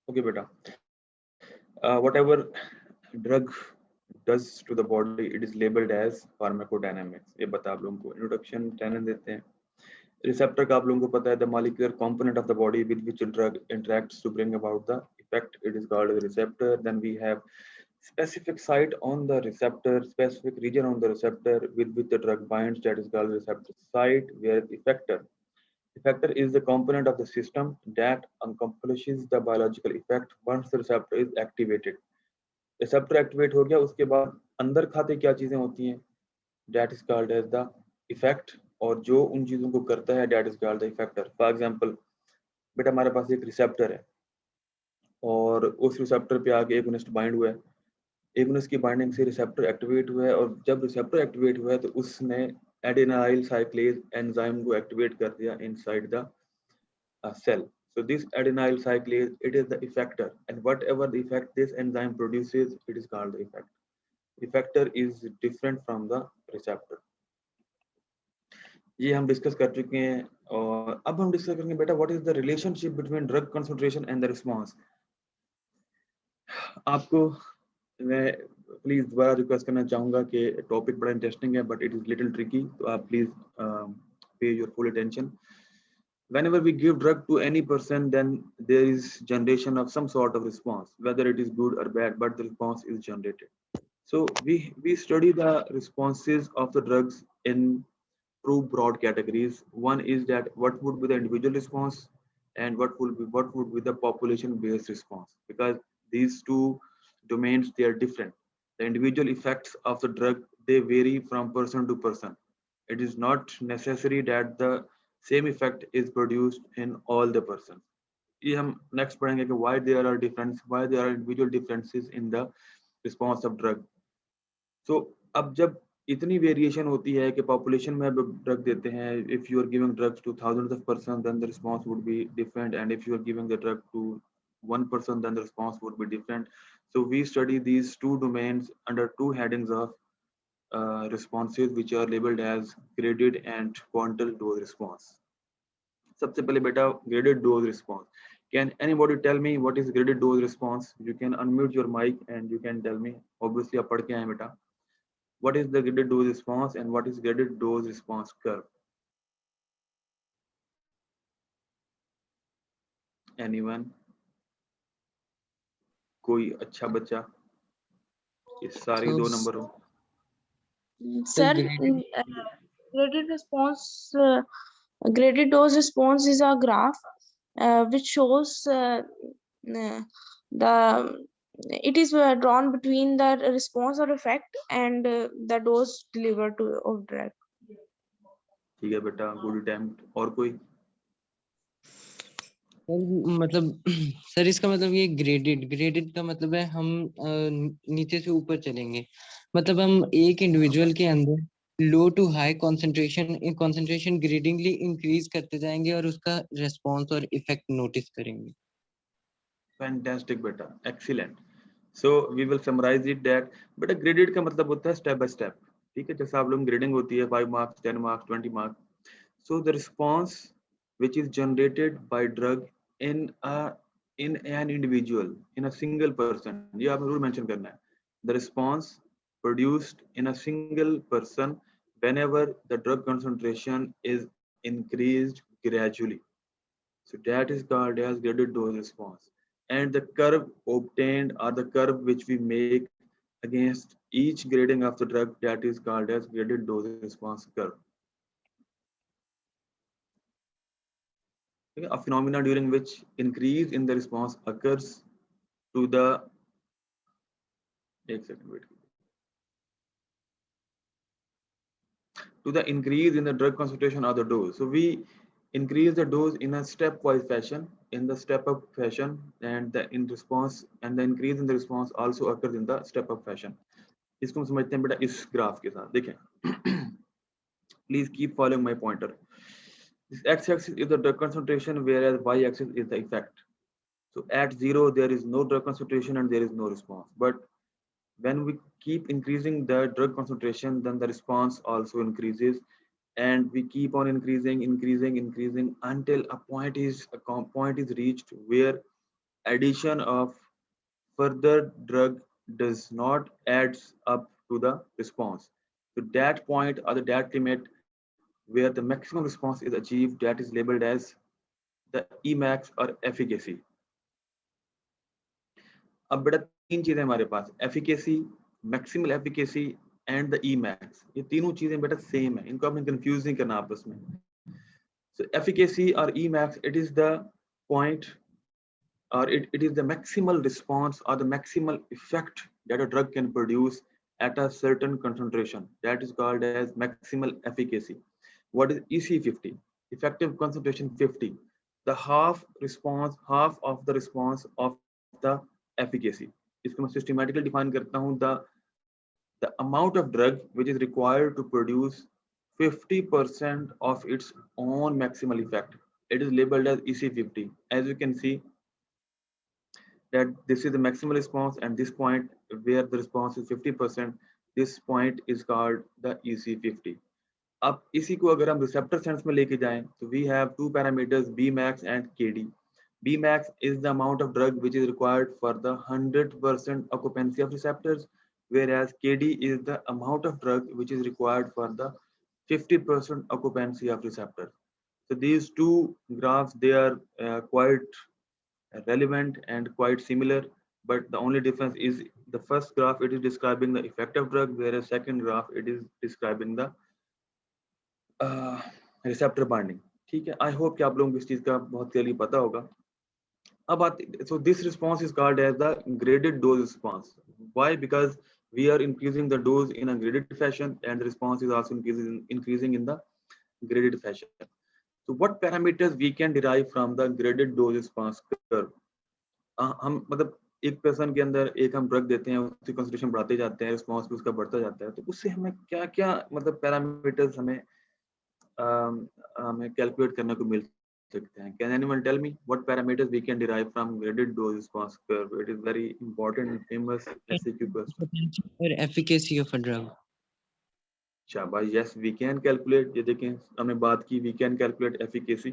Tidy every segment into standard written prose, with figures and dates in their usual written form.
Okay, beta. Whatever drug does to the body, it is labeled as pharmacodynamics. ये बता आप लोगों को introduction 10 देते हैं. Receptor का आप लोगों को पता है, the molecular component of the body with which a drug interacts to bring about the effect. It is called the receptor. Then we have specific site on the receptor, specific region on the receptor with which the drug binds, that is called receptor site, where effector. Effector is the component of the system that accomplishes the biological effect once the receptor is activated. Receptor activate हो गया, उसके बाद अंदर खाते क्या चीजें होती हैं, that is called as the effect, और जो उन चीजों को करता है that is called the effector. For example, बेटा हमारे पास एक रिसेप्टर है और उस रिसेप्टर पे आगे एगोनिस्ट बाइंड हुआ है, एगोनिस्ट की बाइंडिंग से रिसेप्टर एक्टिवेट हुआ है, और जब रिसेप्टर एक्टिवेट हुआ है तो उसने एडेनाइल साइक्लेज एंजाइम को एक्टिवेट कर दिया inside the cell. So this adenyl cyclase, it is the effector, and whatever the effect this enzyme produces, it is called the effect. Effector is different from the receptor. ये हम discuss कर चुके हैं, और अब हम डिस्कस करेंगे बेटा what is the relationship between drug concentration and the response. आपको मैं प्लीज दोबारा रिक्वेस्ट करना चाहूंगा कि टॉपिक बड़ा इंटरेस्टिंग है but it is little tricky, तो आप please pay your full attention. Whenever we give drug to any person, then there is generation of some sort of response, whether it is good or bad, but the response is generated. So we study the responses of the drugs in two broad categories. One is that what would be the individual response, and what would be the population based response, because these two domains, they are different. The individual effects of the drug, they vary from person to person. It is not necessary that the same effect is produced in all the persons. ये हम next पढ़ेंगे कि why there are individual differences in the response of drug. So अब जब इतनी variation होती है कि पॉपुलेशन में ड्रग देते हैं, if you are giving drugs to thousands of person, then the response would be different, and if you are giving the drug to one person, then the response would be different. So we study these two domains under two headings of responses, which are labeled as graded and quantal dose response. सबसे पहले बेटा graded dose response. Can anybody tell me what is graded dose response? You can unmute your mic and you can tell me. Obviously आप पढ़ के आए बेटा. What is the graded dose response and what is graded dose response curve? Anyone? कोई अच्छा बच्चा? ये सारी So, दो नंबर हो. sir, graded graded response, graded dose response is a graph which shows the it is drawn between the response or effect and the dose delivered to of drug. ठीक है बेटा, गुड अटेम्प्ट. और कोई? मतलब sir इसका मतलब ये graded का मतलब है हम नीचे से ऊपर चलेंगे, मतलब हम एक इंडिविजुअल के अंदर low to high concentration gradingly increase करते जाएंगे और उसका रेस्पॉन्स और इफेक्ट नोटिस करेंगे. फैंटास्टिक बेटा, excellent. So we will summarise it that बेटा ग्रेडेड का मतलब होता है स्टेप बाय स्टेप. ठीक है, जैसे आप लोग ग्रेडिंग होती है 5 marks, 10 marks, 20 marks. So the response which is generated by drug in an individual, in a single person, ये आपने जरूर mention करना है. The response produced in a single person whenever the drug concentration is increased gradually. So that is called as graded dose response. And the curve obtained, or the curve which we make against each grading of the drug, that is called as graded dose response curve. A phenomena during which increase in the response occurs to the एक second wait to the increase in the drug concentration or the dose. So we increase the dose in a stepwise fashion, in the step up fashion, and the in response, and the increase in the response also occurs in the step up fashion. इसको हम समझते हैं बेटा इस graph के साथ. देखें, please keep following my pointer. This x-axis is the drug concentration, whereas y-axis is the effect. So at 0, there is no drug concentration and there is no response. But when we keep increasing the drug concentration, then the response also increases, and we keep on increasing until a point is reached where addition of further drug does not adds up to the response. So that point or that limit where the maximum response is achieved, that is labeled as the Emax or efficacy. अब बेटा तीन चीजें हमारे पास, efficacy, maximal efficacy and the Emax. ये तीनों चीजें बेटा same है, इनको आपने कंफ्यूज नहीं करना आपस में. So efficacy or Emax, it is the point or it is the maximal response or the maximal effect that a drug can produce at a certain concentration. That is called as maximal efficacy. What is EC50? Effective concentration 50. The half of the response of the efficacy. इसको मैं systematically define करता हूँ, the amount of drug which is required to produce 50% of its own maximal effect. It is labeled as EC50. As you can see, that this is the maximal response, and this point where the response is 50%, this point is called the EC50. अब इसी को अगर हम receptor sense में लेके जाएं, तो we have two parameters, Bmax and Kd. Bmax is the amount of drug which is required for the 100% occupancy of receptors, whereas Kd is the amount of drug which is required for the 50% occupancy of receptors. So these two graphs, they are quite relevant and quite similar, but the only difference is the first graph, it is describing the effect of drug, whereas second graph, it is describing the receptor binding. ठीक है, I hope कि आप लोगों को इस चीज का बहुत क्लियरली पता होगा. अब so this response is called as the graded dose response. Why? Because we are increasing the dose in a graded fashion, and the response is also increasing in the graded fashion. So what parameters we can derive from the graded dose response curve? हम मतलब एक person के अंदर एक हम drug देते हैं, उसकी कंसंट्रेशन बढ़ाते जाते हैं, रिस्पांस भी उसका बढ़ता जाता है, तो उससे हमें क्या क्या मतलब पैरामीटर्स हमें कैलकुलेट करने को मिल सकते हैं. Can anyone tell me what parameters we can derive from graded dose response curve? It is very important and famous SAQ question. Potential or efficacy of a drug. शाबाश, yes we can calculate. ये देखें हमने बात की, we can calculate efficacy,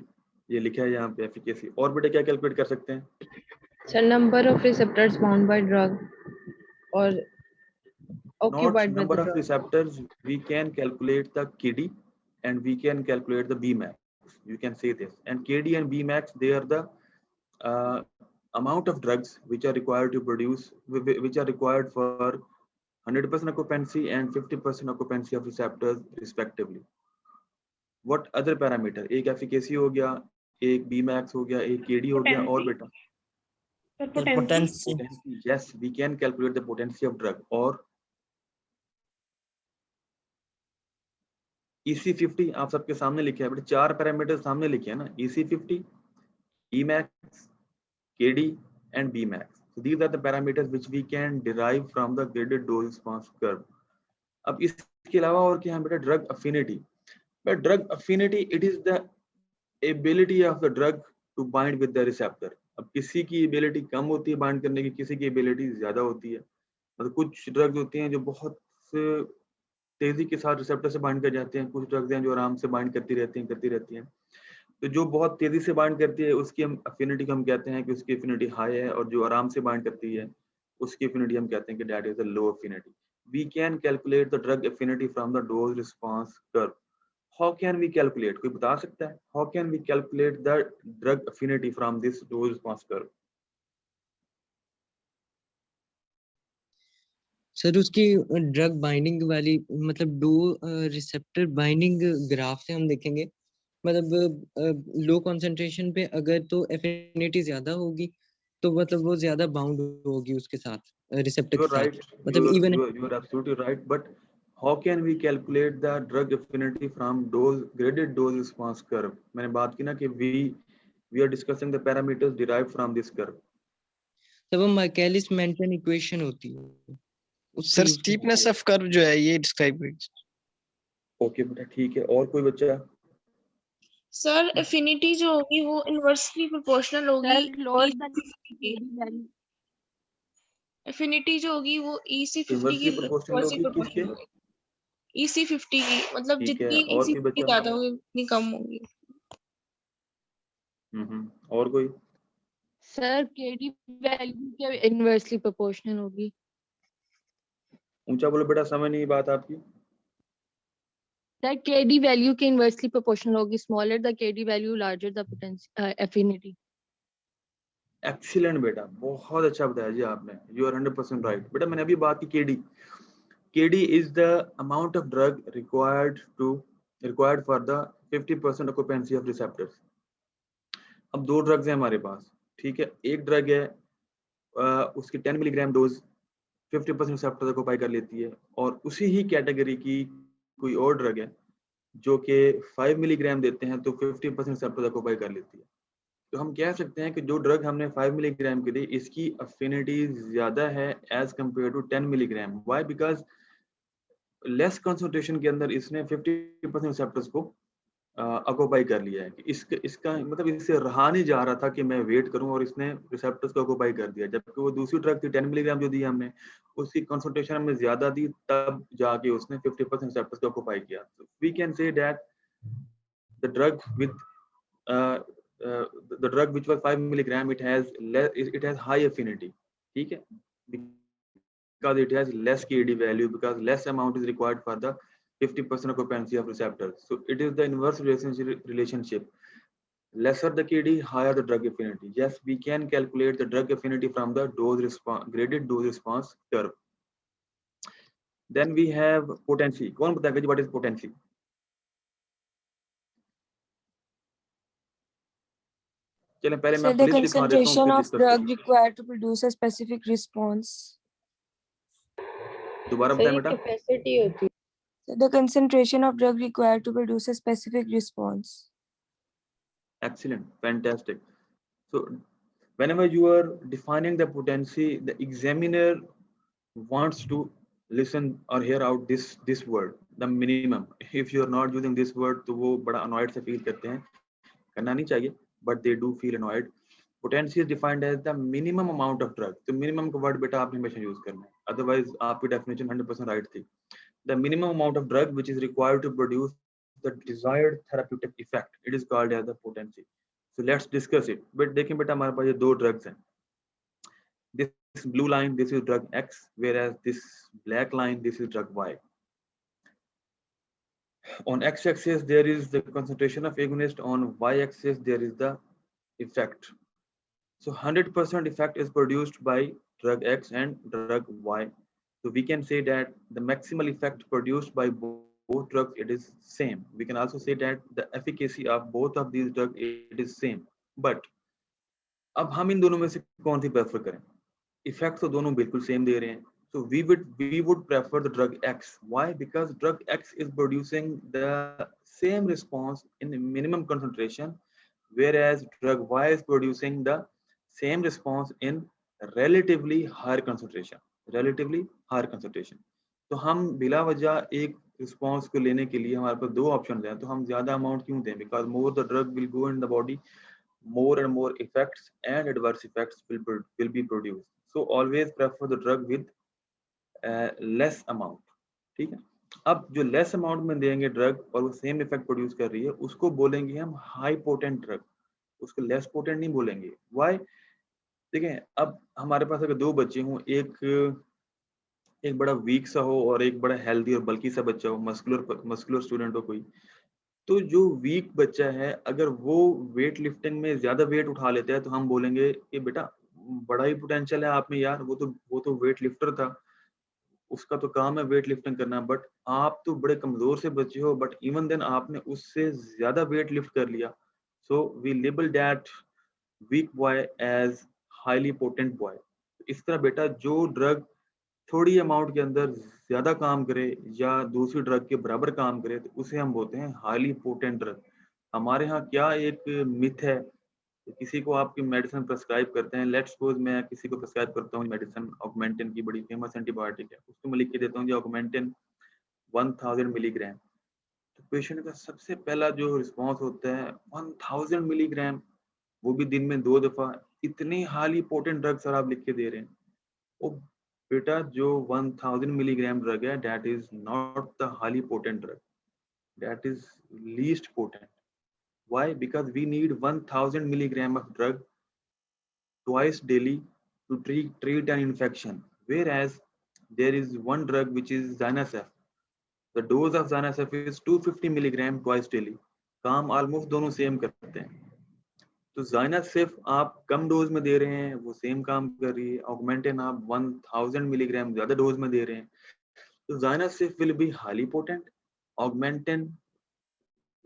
ये लिखा है यहाँ पे efficacy. और बेटा क्या कैलकुलेट कर सकते हैं? So number of receptors bound by drug or occupied Not by number the of drug. receptors, we can calculate the Kd and we can calculate the Bmax. You can say this. And Kd and Bmax, they are the amount of drugs which are required to produce, which are required for 100% occupancy and 50% occupancy of receptors respectively. What other parameter? एक efficacy हो गया, एक Bmax हो गया, एक Kd हो गया, और बेटा Potency. potency. Yes, we can calculate the potency of drug. और EC50 आप सबके सामने लिखे हैं बेटा, चार पैरामीटर सामने लिखे हैं ना, EC50, Emax, Kd and Bmax. So these are the parameters which we can derive from the graded dose response curve. अब इसके अलावा और क्या है बेटा? Drug affinity. But drug affinity, it is the ability of the drug to bind with the receptor. अब किसी की एबिलिटी कम होती है बाइंड करने की, किसी की एबिलिटी ज्यादा होती है. मतलब कुछ ड्रग्स होती हैं जो बहुत तेजी के साथ रिसेप्टर से बाइंड कर जाते हैं, कुछ ड्रग्स हैं जो आराम से बाइंड करती रहती हैं. तो जो बहुत तेजी से बाइंड करती है उसकी हम अफिनिटी को हम कहते हैं कि उसकी अफिनिटी हाई है, और जो आराम से बाइंड करती है उसकी अफिनिटी हम कहते हैं कि that is a low affinity. We can calculate the drug affinity from the dose response curve. How can we calculate? कोई बता सकता है? How can we calculate the drug affinity from this dose response curve? Sir उसकी drug binding वाली मतलब दो receptor binding graph से हम देखेंगे, मतलब लो कंसंट्रेशन पे अगर तो एफिनिटी ज्यादा होगी तो मतलब वो ज्यादा बाउंड होगी उसके साथ रिसेप्टर के साथ. मतलब even You are absolutely right, but how can we calculate the drug affinity from dose graded dose response curve? मैंने बात की ना कि we are discussing the parameters derived from this curve. तब हम माइकलिस मेंटन इक्वेशन होती है sir steepness of curve जो है ये डिस्क्राइब कीजिए. ओके बेटा ठीक है. और कोई बच्चा? सर एफिनिटी जो होगी वो इनवर्सली प्रोपोर्शनल होगी. एफिनिटी जो होगी वो EC50 की प्रोपोर्शनल होगी किसके? EC50 की, मतलब ठीक जितनी है. और कोई EC50 बच्चा? ज्यादा होगी उतनी कम होगी. और कोई? सर केडी वैल्यू के इनवर्सली प्रोपोर्शनल होगी। ऊंचा बोलो बेटा, समझ नहीं बात आपकी। सर केडी वैल्यू के इनवर्सली प्रोपोर्शनल होगी, smaller the KD value larger the potential affinity. Excellent बेटा, बहुत अच्छा बताया जी आपने, यू आर 100% राइट। बेटा मैंने अभी बात की KD, KD is the amount of drug required for the 50% occupancy of receptors. अब दो ड्रग्स हैं हमारे पास, ठीक है। एक ड्रग है उसकी 10 मिलीग्राम डोज 50% रिसेप्टर ऑक्यूपाई कर लेती है, और उसी ही कैटेगरी की कोई और ड्रग है जो कि 5 मिलीग्राम देते हैं तो 50% रिसेप्टर ऑक्यूपाई कर लेती है। तो हम कह सकते हैं कि जो ड्रग हमने 5 मिलीग्राम के दी, इसकी अफिनिटी ज्यादा है as compare to 10 milligram. Why? Because less concentration के अंदर इसने 50% रिसेप्टर्स को ऑक्यूपाई कर लिया है। कि इसका मतलब इससे रहा नहीं जा रहा था कि मैं वेट करूं, और इसने रिसेप्टर्स को ऑक्यूपाई कर दिया। जबकि वो दूसरी ड्रग थी 10 मिलीग्राम जो दी हमने, उसकी कंसंट्रेशन हमने ज्यादा दी, तब जाके उसने 50% रिसेप्टर्स को ऑक्यूपाई किया। We can say that the drug with the drug which was 5 milligram, it has high affinity, ठीक है, because it has less KD value, because less amount is required for the 50% occupancy of receptors. So it is the inverse relationship. Lesser the KD, higher the drug affinity. Yes, we can calculate the drug affinity from the graded dose response curve. Then we have potency. कौन बताएगा जी what is potency? चलें पहले मैं So आपको the list दिखा देता हूँ, concentration फिर of डिस्कस drug करेंगे। required to produce a specific response. दोबारा सर बताएं ये बेटा। कैपेसिटी होती है। So the concentration of drug required to produce a specific response. Excellent, fantastic. So whenever you are defining the potency, the examiner wants to listen or hear out this word, the minimum. If you are not using this word, तो वो बड़ा annoyed से feel करते हैं, करना नहीं चाहिए, but they do feel annoyed. Potency is defined as the minimum amount of drug. तो minimum का word बेटा आपने हमेशा use करना है, otherwise आपकी definition 100% right थी. The minimum amount of drug which is required to produce the desired therapeutic effect, it is called as the potency. So let's discuss it. But देखें बेटा हमारे पास ये दो drugs हैं. This blue line, this is drug X, whereas this black line, this is drug Y. On x-axis there is the concentration of agonist, on y-axis there is the effect. So 100% effect is produced by drug X and drug Y. So we can say that the maximal effect produced by both drugs, it is same. We can also say that the efficacy of both of these drugs, it is same. But अब हम इन दोनों में से कौन सी prefer करें? Effect तो दोनों बिल्कुल सेम दे रहे हैं. So we would prefer the drug X. Why? Because drug X is producing the same response in minimum concentration, whereas drug Y is producing the same response in relatively higher concentration. Relatively higher concentration. तो हम बिला वजह एक response को लेने के लिए हमारे पास दो ऑप्शन हैं, तो हम ज्यादा अमाउंट क्यों दें? Because more the drug will go in the body, more and more effects and adverse effects will be produced. So always prefer the drug with less amount. ठीक है. अब जो लेस अमाउंट में देंगे ड्रग और वो सेम इफेक्ट प्रोड्यूस कर रही है, उसको बोलेंगे हम हाई पोटेंट ड्रग, उसको लेस पोटेंट नहीं बोलेंगे. व्हाई? देखें, अब हमारे पास अगर दो बच्चे हों, एक बड़ा वीक सा हो और एक बड़ा हेल्दी और बल्कि सा बच्चा हो, मस्कुलर स्टूडेंट हो कोई, तो जो वीक बच्चा है अगर वो वेट लिफ्टिंग में ज्यादा वेट उठा लेता है तो हम बोलेंगे कि बेटा बड़ा ही पोटेंशियल है आप में यार, वो तो वेट लिफ्टर था, उसका तो काम है वेट लिफ्टिंग करना, बट आप तो बड़े कमजोर से बच्चे हो, बट इवन देन आपने उससे ज्यादा वेट लिफ्ट कर लिया. So we label that weak boy as highly potent boy. इस तरह बेटा जो ड्रग थोड़ी अमाउंट के अंदर ज्यादा काम करे या दूसरी ड्रग के बराबर काम करे, तो उसे हम बोलते हैं हाईली पोटेंट ड्रग. हमारे यहाँ क्या एक मिथ है, किसी को आपकी मेडिसिन प्रेस्क्राइब करते हैं, लेट्स सपोज मैं किसी को प्रेस्क्राइब करता हूँ मेडिसिन, ऑगमेंटिन की बड़ी फेमस एंटीबायोटिक है, उसको मैं लिख के देता हूँ जी ऑगमेंटिन 1000 मिलीग्राम. तो पेशेंट का सबसे पहला जो रिस्पॉन्स होता है 1000 मिलीग्राम, वो भी दिन में 2 दफा. इतनी हाईली पोटेंट ड्रग सर आप लिख के दे रहे हैं. ओ बेटा जो 1000 मिलीग्राम ड्रग है, that is not the highly potent drug, that is least potent. Why? Because we need 1000 milligram of drug twice daily to treat an infection, whereas there is one drug which is Zinasef. The dose of Zinasef is 250 milligram twice daily. काम almost दोनों same करते हैं. तो Zinasef आप कम dose में दे रहे हैं, वो सेम काम कर रही है. Augmentin आप 1000 मिलीग्राम ज्यादा डोज में दे रहे हैं. तो Zinasef will be highly potent. Augmentin,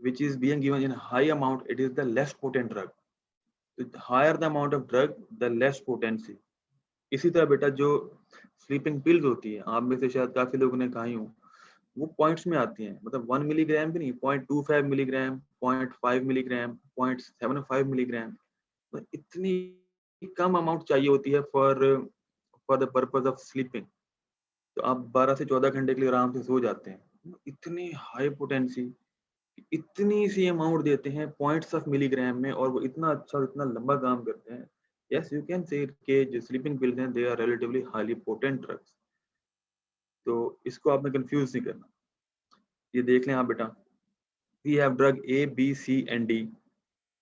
which is being given in high amount, it is the less potent drug. The higher the amount of drug, the less potency. इसी तरह बेटा जो स्लीपिंग पिल्स होती है, आप में से शायद काफी लोगों ने खाई हो, वो पॉइंट्स में आती हैं. मतलब 1 मिलीग्राम भी नहीं, 0.25 मिलीग्राम, 0.5 मिलीग्राम, 0.75 मिलीग्राम. तो इतनी कम अमाउंट चाहिए होती है for the purpose of sleeping. तो आप 12 से 14 घंटे के लिए आराम से सो जाते हैं. इतनी हाई पोटेंसी, इतनी सी अमाउंट देते हैं पॉइंट्स ऑफ मिलीग्राम में, और वो इतना अच्छा और इतना लंबा काम करते हैं. यस, यू कैन से कि जो स्लीपिंग पिल्स हैं, they are relatively highly potent drugs. तो इसको आपने कंफ्यूज नहीं करना. ये देख लें आप बेटा, we have drug A, B, C and D.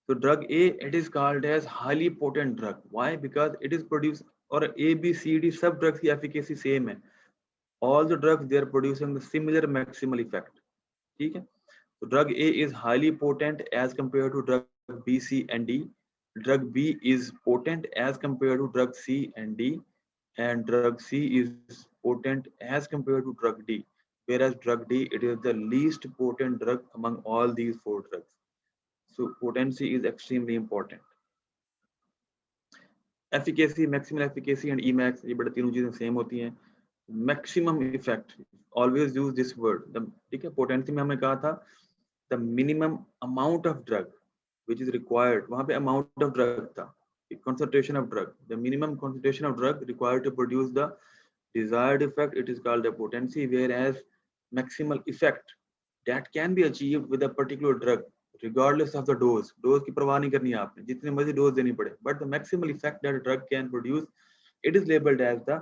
So drug A, it is called as highly potent drug. Why? Because it is produced, or A, B, C, D सब drugs की efficacy same है. All the drugs they are producing the similar maximal effect. ठीक है. So drug A is highly potent as compared to drug B, C and D. Drug B is potent as compared to drug C and D, and drug C is potent as compared to drug D. Whereas drug D, it is the least potent drug among all these 4 drugs. So potency is extremely important. Efficacy, maximal efficacy and Emax, ये बड़ा तीनों चीजें same होती हैं. Maximum effect, always use this word. ठीक है, potency में हमने कहा था the minimum amount of drug which is required. वहाँ पे amount of drug था, concentration of drug. The minimum concentration of drug required to produce the desired effect, it is called the potency. Whereas maximal effect that can be achieved with a particular drug regardless of the dose. Dose की परवाह नहीं करनी है आपने, जितने मर्जी dose देनी पड़े. But the maximal effect that a drug can produce, it is labeled as the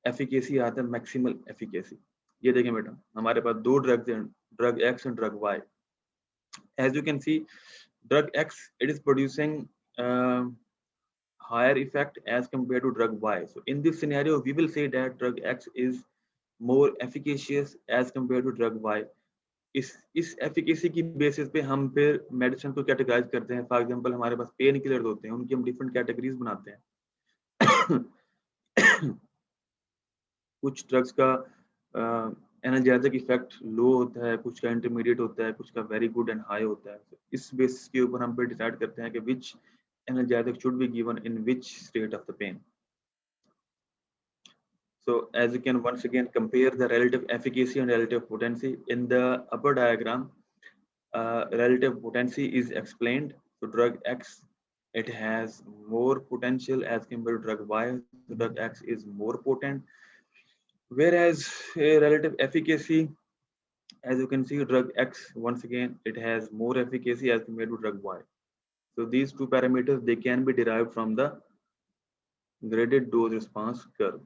efficacy or the maximal efficacy. ये देखें बेटा, हमारे पास 2 ड्रग्स हैं, drug X and drug Y. As you can see, drug X, it is producing higher effect as compared to drug Y. So in this scenario, we will say that drug X is more efficacious as compared to drug Y. इस efficacy की basis पे हम फिर medicine को categorise करते हैं. For example, हमारे पास pain killer होते हैं, उनकी हम डिफरेंट कैटेगरीज बनाते हैं. कुछ ड्रग्स का एनाल्जेसिक इफेक्ट लो होता है, कुछ का इंटरमीडिएट होता है, कुछ का वेरी गुड एंड हाई होता है. इस बेसिस के ऊपर हम फिर डिसाइड करते हैं कि which analgesic should be given in which state of the pain. So as you can once again compare the relative efficacy and relative potency in the upper diagram, relative potency is explained. So drug X, it has more potential as compared to drug Y. So drug X is more potent. Whereas relative efficacy, as you can see, drug X, once again, it has more efficacy as compared to drug Y. So these 2 parameters, they can be derived from the graded dose response curve.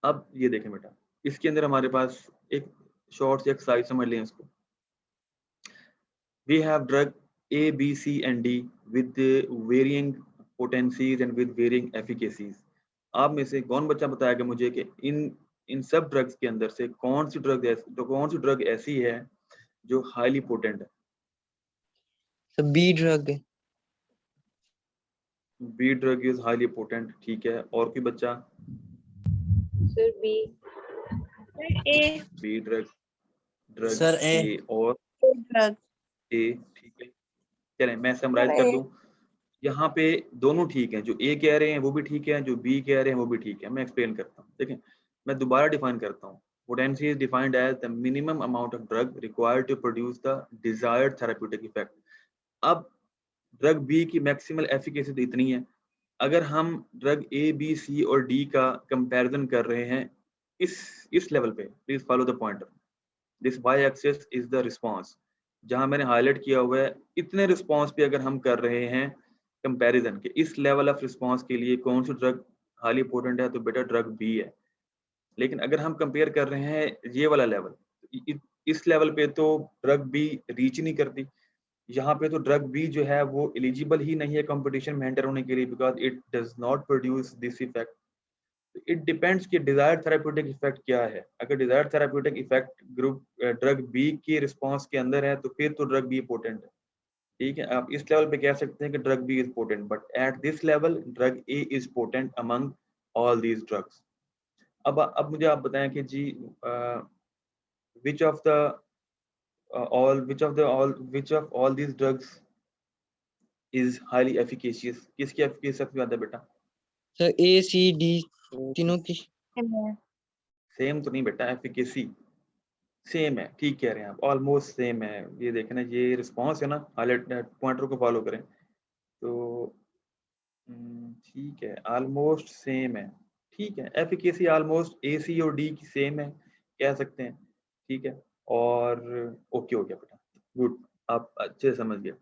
अब ये देखें बेटा, इसके अंदर हमारे पास एक short सी exercise समझ लें इसको. We have drug A, B, C and D with varying potencies and with varying efficacies. आप में से कौन बच्चा बताएगा मुझे कि इन सब ड्रग्स के अंदर से कौन सी ड्रग ऐसी है जो हाईली पोटेंट है? So B drug है. B drug is highly potent. ठीक है, और कोई बच्चा? Sir, B. A. B drug Sir, A. और drug A. ठीक है, चलें मैं समराइज कर दूं. यहाँ पे दोनों ठीक हैं, जो A कह रहे हैं वो भी ठीक है, जो B कह रहे हैं वो भी ठीक है. मैं एक्सप्लेन करता हूँ. देखें, मैं दोबारा डिफाइन करता हूँ. Potency is defined as the minimum amount of drug required to produce the desired therapeutic effect. अब ड्रग B की मैक्सिमल एफिकेसी तो इतनी है. अगर हम ड्रग A, B, C और D का कंपैरिजन कर रहे हैं इस लेवल पे, please follow the pointer. This y axis is the response. जहां मैंने हाईलाइट किया हुआ है, इतने रिस्पांस पे अगर हम कर रहे हैं कंपैरिजन के इस लेवल ऑफ रिस्पांस के लिए कौन सी ड्रग हाईली पोटेंट है, तो बेटा ड्रग B है. लेकिन अगर हम कंपेयर कर रहे हैं ये वाला लेवल, इस लेवल पे तो ड्रग B रीच नहीं करती. यहाँ पे तो ड्रग बी जो है वो एलिजिबल ही नहीं है कंपटीशन में एंटर होने के लिए, because it does not produce this effect. It depends कि डिजायर्ड थेराप्यूटिक इफेक्ट क्या है। अगर desired therapeutic effect group drug B के रिस्पॉन्स के अंदर है तो फिर तो ड्रग बी पोटेंट है, ठीक है। आप इस लेवल पे कह सकते हैं कि drug B is potent, but at this level drug A is potent among all these drugs. अब मुझे आप बताएं कि जी which of the which of all these drugs is highly efficacious? किसकी एफिकेसी सबसे ज्यादा बेटा? सर ए सी डी तीनों की सेम तो नहीं बेटा, एफिकेसी सेम है, ठीक कह रहे हैं आप, ऑलमोस्ट सेम है। ये देखना, ये रिस्पॉन्स है ना, हाईलाइट पॉइंटर को फॉलो करें तो ठीक है, ऑलमोस्ट सेम है, ठीक है। एफिकेसी ऑलमोस्ट ए सी और डी की सेम है कह सकते हैं, ठीक है। और ओके हो गया बेटा, गुड, आप अच्छे से समझ गए।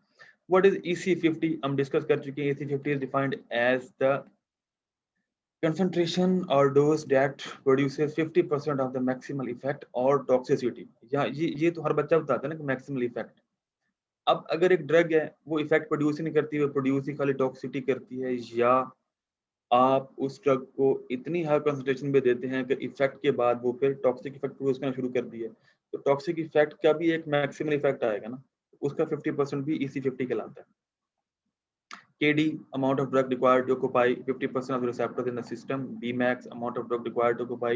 What is EC50? हम डिस्कस कर चुके हैं। EC50 is defined as the concentration or dose that produces 50% of the maximal effect or toxicity। या ये तो हर बच्चा बताता है ना कि मैक्सिमल इफेक्ट। अब अगर एक ड्रग है वो इफेक्ट प्रोड्यूस ही नहीं करती, वो प्रोड्यूस ही खाली टॉक्सिसिटी करती है, या आप उस ड्रग को इतनी हाई कंसंट्रेशन में देते हैं कि इफेक्ट के बाद वो फिर टॉक्सिक इफेक्ट प्रोड्यूस करना शुरू कर दिया, तो टॉक्सिक इफेक्ट का भी एक मैक्सिमल इफेक्ट आएगा ना, उसका 50% भी EC50 कहलाता है। KD, amount of drug required to occupy 50% of the receptors in the system. Bmax, amount of drug required to occupy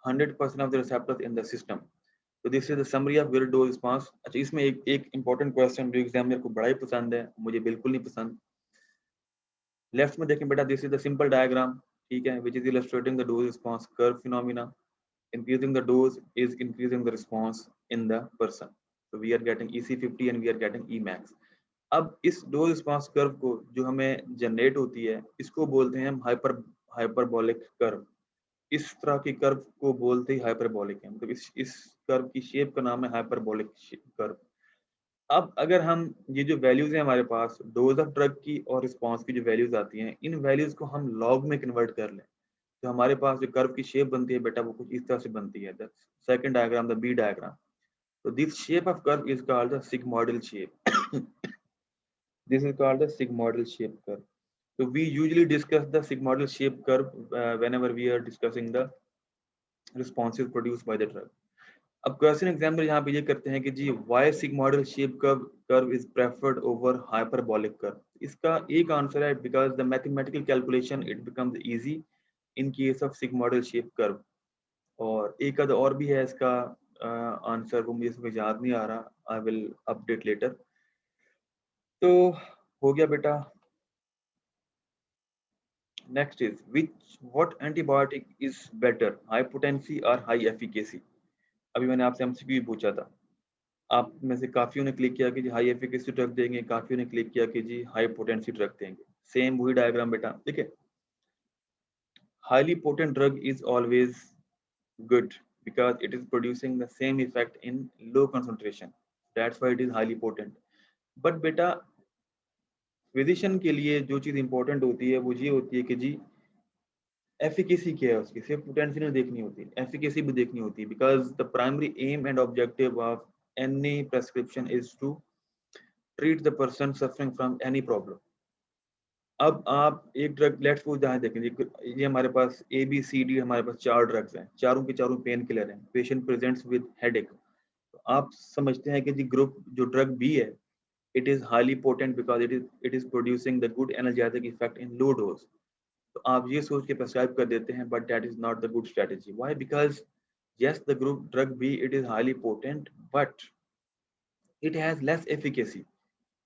100% of the receptors in the system. So this is the summary of varied dose response. अच्छा, इसमें एक important question जो examiner को बड़ा ही पसंद है, मुझे बिल्कुल नहीं पसंद। लेफ्ट में देखें बेटा, this is the simple diagram, ठीक है, which is illustrating the dose response curve phenomena. Increasing the dose is increasing the response in the person. So we are getting EC50 and we are getting Emax. अब इस dose response curve को जो हमें generate होती है, इसको बोलते हैं हम हाइपरबोलिक कर्व। इस तरह की कर्व को बोलते ही हाइपरबोलिक है, मतलब इस कर्व की शेप का नाम है हाइपरबोलिक कर्व। अब अगर हम ये जो वैल्यूज हैं हमारे पास डोज ऑफ ड्रग की और रिस्पांस की जो वैल्यूज आती हैं, इन वैल्यूज को हम लॉग में कन्वर्ट कर लें तो हमारे पास जो कर्व की शेप बनती है बेटा वो कुछ इस तरह से बनती है। The second diagram, the B diagram. तो this shape of curve is called the sigmoidal shape. This is called the sigmoidal shape curve. So we usually discuss the sigmoidal shape curve whenever we are discussing the responses produced by the drug. अब question examiner यहाँ पे ये करते हैं कि जी why sigmoidal shape curve is preferred over hyperbolic curve? इसका एक answer है because the mathematical calculation it becomes easy in case of sigmoidal shape curve। और एक आध और भी है इसका आंसर, वो मुझे इसमें याद नहीं आ रहा, I will update later। तो हो गया बेटा। Next is what antibiotic is better, high potency or high efficacy? अभी मैंने आपसे एमसीक्यू पूछा था, आप में से काफियों ने क्लिक किया कि जी हाई एफिकेसी ड्रग देंगे, काफियों ने क्लिक किया कि जी हाई पोटेंसी ड्रग देंगे। सेम वही डायग्राम बेटा, ठीक है। Highly potent drug is always good because it is producing the same effect in low concentration, that's why it is highly potent। but बेटा फिजिशियन के लिए जो चीज इंपॉर्टेंट होती है वो ये होती है कि जी एफिकेसी क्या है उसकी, सिर्फ पोटेंसी नहीं देखनी होती, एफिकेसी भी देखनी होती है। Because the primary aim and objective of any prescription is to treat the person suffering from any problem. अब आप एक ड्रग लेट्स सपोज जहाँ देखें, ये हमारे पास ABCD हमारे पास 4 ड्रग्स हैं, चारों के चारों पेन किलर हैं। पेशेंट प्रेजेंट्स विद हेडेक, तो आप समझते हैं कि जी ग्रुप जो ड्रग बी है it is highly potent because it is producing the good analgesic effect in low dose। तो आप ये सोच के प्रेस्क्राइब कर देते हैं, but that is not the good strategy। Why? Because yes, the group drug B it is highly potent but it has less efficacy।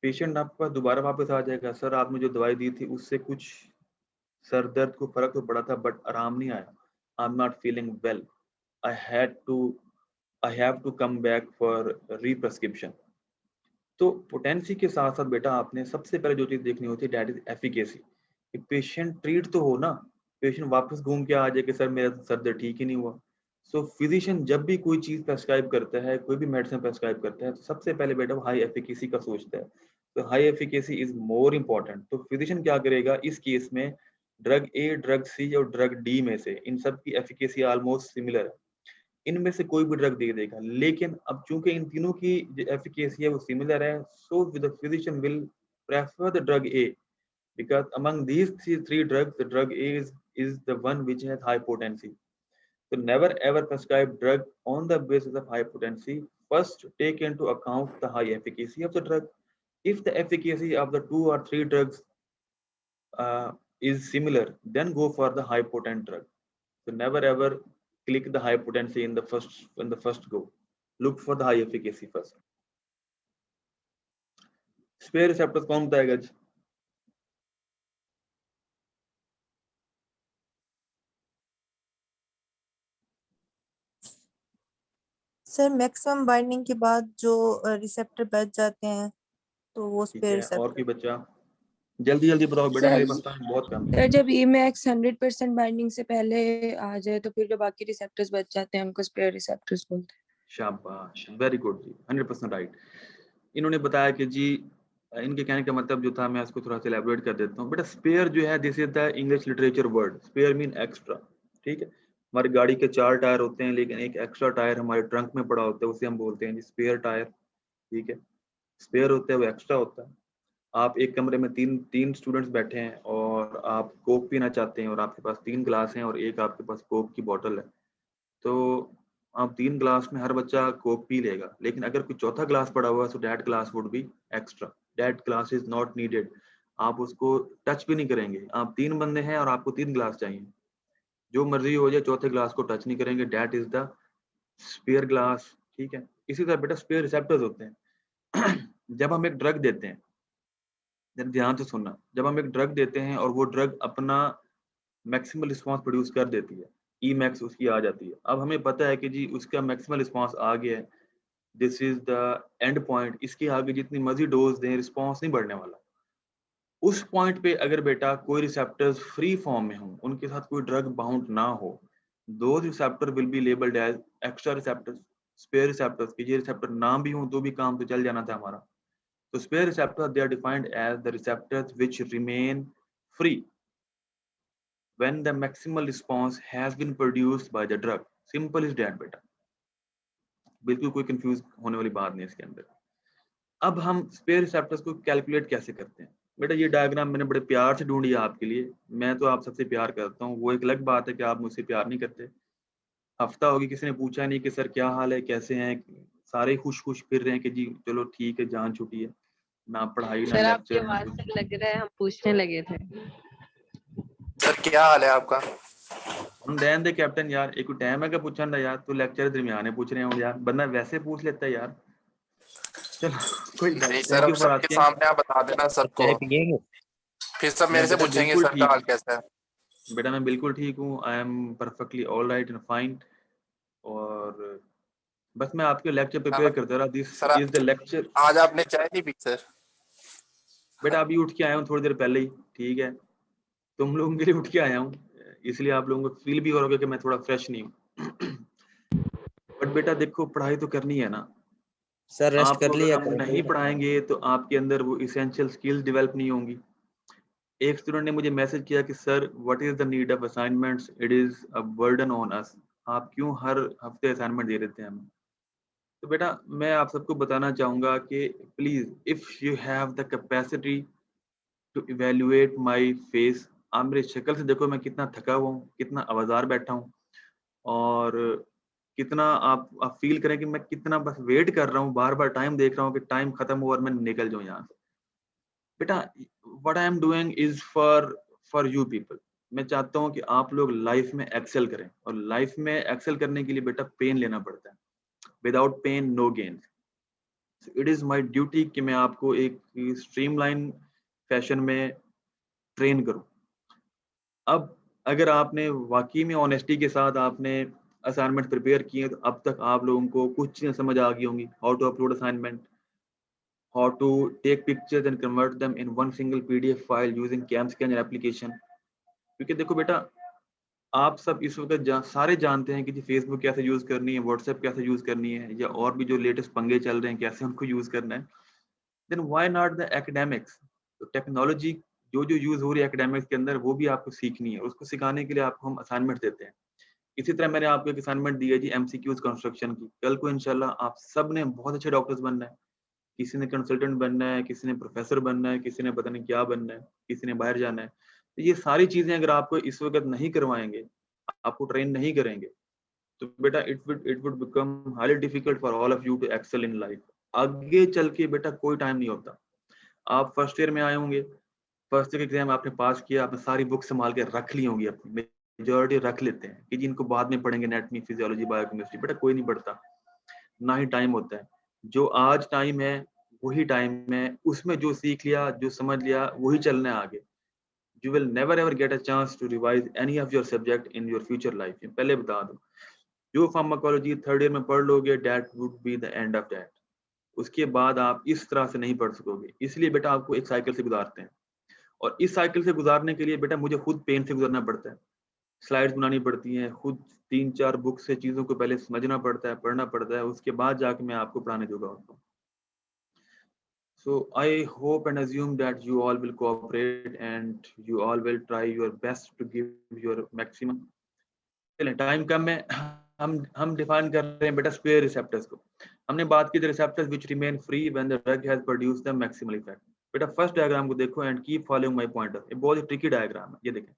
Patient आपका दोबारा वापस आ जाएगा, सर आपने जो दवाई दी थी उससे कुछ सर दर्द को फर्क तो पड़ा था बट आराम नहीं आया, I am not feeling well, I have to come back for represcription. तो पोटेंसी के साथ साथ बेटा आपने सबसे पहले जो चीज देखनी होती है that is efficacy. Patient treat तो हो ना, पेशेंट वापस घूम के आ जाए कि सर मेरा सर दर्द ठीक ही नहीं हुआ। सो फिजिशियन जब भी कोई चीज प्रेस्क्राइब करता है, कोई भी मेडिसिन प्रेस्क्राइब करता है, तो सबसे पहले बेटा वो हाई एफिकेसी का सोचता है। तो high efficacy is more important. तो फिजिशियन क्या करेगा इस केस में, ड्रग ए, ड्रग सी और ड्रग डी में से इन सब की एफिकेसी ऑलमोस्ट सिमिलर है। इनमें से कोई भी ड्रग दे देगा, लेकिन अब चूंकि इन तीनों की जो एफिकेसी है वो सिमिलर है, so the physician will prefer the drug A, because among these three drugs, the drug A is the one which has high potency. So never ever prescribe drug on the basis of high potency. First, take into account the high efficacy of the drug. If the efficacy of the 2 or 3 drugs is similar, then go for the high potent drug. So never ever click the high potency in the first go. Look for the high efficacy first. Spare receptors कौन बताएगा जी? Sir maximum binding के बाद जो receptor बच जाते हैं तो वो ठीक स्पेयर है, और रिसेप्टर। कोई बच्चा? जल्दी जल्दी बताओ बेटा, मेरे पास टाइम बहुत कम है। सर जब Emax 100% बाइंडिंग से पहले आ जाए तो फिर जो बाकी रिसेप्टर्स बच जाते हैं उनको स्पेयर रिसेप्टर्स बोलते हैं। शाबाश, वेरी गुड जी, 100% राइट। इन्होंने बताया कि जी इनके कहने का मतलब जो था मैं इसको थोड़ा सा एलैबोरेट कर देता हूँ। बेटा स्पेयर जो है, this is the English literature word, spare mean extra. ठीक है, हमारी गाड़ी के 4 टायर होते हैं, लेकिन एक एक्स्ट्रा टायर हमारे ट्रंक में पड़ा होता है, उसे हम बोलते हैं जी स्पेयर टायर। ठीक है, स्पेयर होता है वो एक्स्ट्रा होता है। आप एक कमरे में तीन स्टूडेंट्स बैठे हैं और आप कोक पीना चाहते हैं और आपके पास 3 ग्लास हैं और एक आपके पास कोक की बोतल है, तो आप 3 ग्लास में हर बच्चा कोक पी लेगा, लेकिन अगर कोई चौथा ग्लास पड़ा हुआ है तो that glass would be extra, that glass is not needed, आप उसको टच भी नहीं करेंगे। आप 3 बंदे हैं और आपको 3 ग्लास चाहिए, जो मर्जी हो जाए चौथे ग्लास को टच नहीं करेंगे, that is the spare glass. ठीक है, इसी तरह बेटा स्पेयर रिसेप्टर्स होते हैं। जब हम एक ड्रग देते हैं, ध्यान से सुनना, जब हम एक ड्रग देते हैं और वो ड्रग अपना मैक्सिमल रिस्पांस प्रोड्यूस कर देती है, ई मैक्स उसकी आ जाती है, अब हमें पता है कि जी उसका मैक्सिमल रिस्पांस आ गया है, this is the end point, इसके आगे जितनी मर्जी डोज दें रिस्पांस नहीं बढ़ने वाला। उस पॉइंट पे अगर बेटा कोई रिसेप्टर्स फ्री फॉर्म में हो, उनके साथ कोई ड्रग बाउंड ना हो, those receptor will be labelled as extra receptors, spare receptors. कि ये रिसेप्टर ना भी हो तो भी काम तो चल जाना था हमारा। तो spare receptors, they are defined as the receptors which remain free when the maximal response has been produced by the drug. Simple is that बेटा, बिल्कुल कोई कंफ्यूज होने वाली बात नहीं इसके अंदर। अब हम spare receptors को कैलकुलेट कैसे करते हैं? बेटा ये डायग्राम मैंने बड़े प्यार से ढूंढी है आपके लिए, मैं तो आप सबसे प्यार करता हूँ, वो एक अलग बात है कि आप मुझसे प्यार नहीं करते। हफ्ता होगी किसी ने पूछा नहीं कि सर क्या हाल है, कैसे हैं, सारे खुश खुश फिर रहे हैं कि जी चलो ठीक है, जान छुट्टी है, ना पढ़ाई ना सर आपकी लेक्चर ना आवाज कुछ। से लग रहा है हम पूछने लगे थे। सर क्या हाल है आपका? हम रहन दे कैप्टन यार, एक टाइम है कि पूछन दा यार, तू लेक्चर दरमियाने पूछ रहे हो यार, बंदा वैसे पूछ लेता है यार। चलो कोई नहीं सर, थैंक अब यू फॉर सबके आस्किंग। सामने आप बता देना सबको, फिर सब मेरे मैं से बेटा पूछेंगे बिल्कुल सर का ठीक, हाल कैसा है। बेटा मैं बिल्कुल ठीक हूँ, I am perfectly all right and fine. और बस मैं आपके लेक्चर प्रिपेयर करता रहा, this sir is the lecture. आज आपने चाय नहीं पी सर? बेटा अभी उठ के आया हूँ थोड़ी देर पहले ही, ठीक है, तुम लोगों के लिए उठ के आया हूँ, इसलिए आप लोगों को फील भी करोगे कि मैं थोड़ा फ्रेश नहीं हूँ। बट बेटा देखो पढ़ाई तो करनी है ना सर, रेस्ट आपको, कर अगर लिया हम करो। नहीं पढ़ाएंगे तो आपके अंदर वो इसेंशियल स्किल्स डेवलप नहीं होंगी। एक स्टूडेंट ने मुझे मैसेज किया कि sir what is the need of assignments, it is a burden on us, आप क्यों हर हफ्ते असाइनमेंट दे देते हैं हमें। तो बेटा मैं आप सबको बताना चाहूंगा कि please if you have the capacity to evaluate my face, आप मेरी शक्ल से देखो मैं कितना थका हुआ हूँ, कितना आवाजार बैठा हूँ, और कितना आप फील करें कि मैं कितना बस वेट कर रहा हूँ, बार बार टाइम देख रहा हूँ कि टाइम खत्म हो और मैं निकल जाऊँ यहाँ से। बेटा what I am doing is for you people. मैं चाहता हूँ कि आप लोग लाइफ में एक्सेल करें, और लाइफ में एक्सेल करने के लिए बेटा पेन लेना पड़ता है, without pain no gain. It is my duty कि मैं आपको एक स्ट्रीमलाइन फैशन में ट्रेन करूँ। अब अगर आपने वाकई में ऑनेस्टी के साथ आपने असाइनमेंट प्रिपेयर किए तो अब तक आप लोगों को कुछ चीजें समझ आ गई होंगी, how to upload assignment, how to take pictures and convert them in one single PDF file using CamScanner application। क्योंकि देखो बेटा आप सब इस वक्त सारे जानते हैं कि जी फेसबुक कैसे यूज करनी है, व्हाट्सएप कैसे यूज करनी है, या और भी जो लेटेस्ट पंगे चल रहे हैं कैसे उनको यूज करना है। Then why not the academics. तो टेक्नोलॉजी जो यूज हो रही है एकेडमिक्स के अंदर वो भी आपको सीखनी है, उसको सिखाने के लिए आपको हम असाइनमेंट देते हैं। इसी तरह मैंने आपको एक असाइनमेंट दी है जी MCQs कंस्ट्रक्शन की। कल को इंशाल्लाह आप सब ने बहुत अच्छे डॉक्टर्स बनना है, किसी ने कंसल्टेंट बनना है, किसी ने प्रोफेसर बनना है, किसी ने पता नहीं क्या बनना है, किसी ने बाहर जाना है। तो ये सारी चीजें अगर आपको इस वक्त नहीं करवाएंगे, आपको ट्रेन नहीं करेंगे, तो बेटा it would become highly difficult for all of you to excel in life. आगे चल के बेटा कोई टाइम नहीं होता। आप फर्स्ट ईयर में आए होंगे, फर्स्ट ईयर एग्जाम आपने पास किया, आपने सारी बुक संभाल के रख ली होंगी, अपनी मेजॉरिटी रख लेते हैं कि जिनको बाद में पढ़ेंगे एनाटॉमी, फिजियोलॉजी, बायोकेमिस्ट्री। बेटा कोई नहीं पढ़ता, ना ही टाइम होता है। जो आज टाइम है वही टाइम है, उसमें जो सीख लिया, जो समझ लिया, वही चलना है आगे। You will never ever get a chance to revise any of your subject in your future life. ये पहले बता दो, जो फार्माकोलॉजी थर्ड ईयर में पढ़ लोगे, that would be the end of that. उसके बाद आप इस तरह से नहीं पढ़ सकोगे। इसलिए बेटा आपको एक साइकिल से गुजारते हैं, और इस साइकिल से गुजारने के लिए बेटा मुझे खुद पेन से गुजरना पड़ता है, स्लाइड्स बनानी पड़ती हैं, खुद 3-4 बुक से चीज़ों को पहले समझना पड़ता है, पढ़ना पड़ता है, उसके बाद जाके मैं आपको पढ़ाने जोगा होता हूँ। So I hope and assume that you all will cooperate and you all will try your best to give your maximum. चलें, टाइम कम है, हम डिफाइन कर रहे हैं बेटा स्क्वायर रिसेप्टर्स को। हमने बात की the receptors which remain free when the drug has produced the maximal effect. बेटा फर्स्ट डायग्राम को देखो and keep following my pointer. ये बहुत ही ट्रिकी डायग्राम है, ये देखें।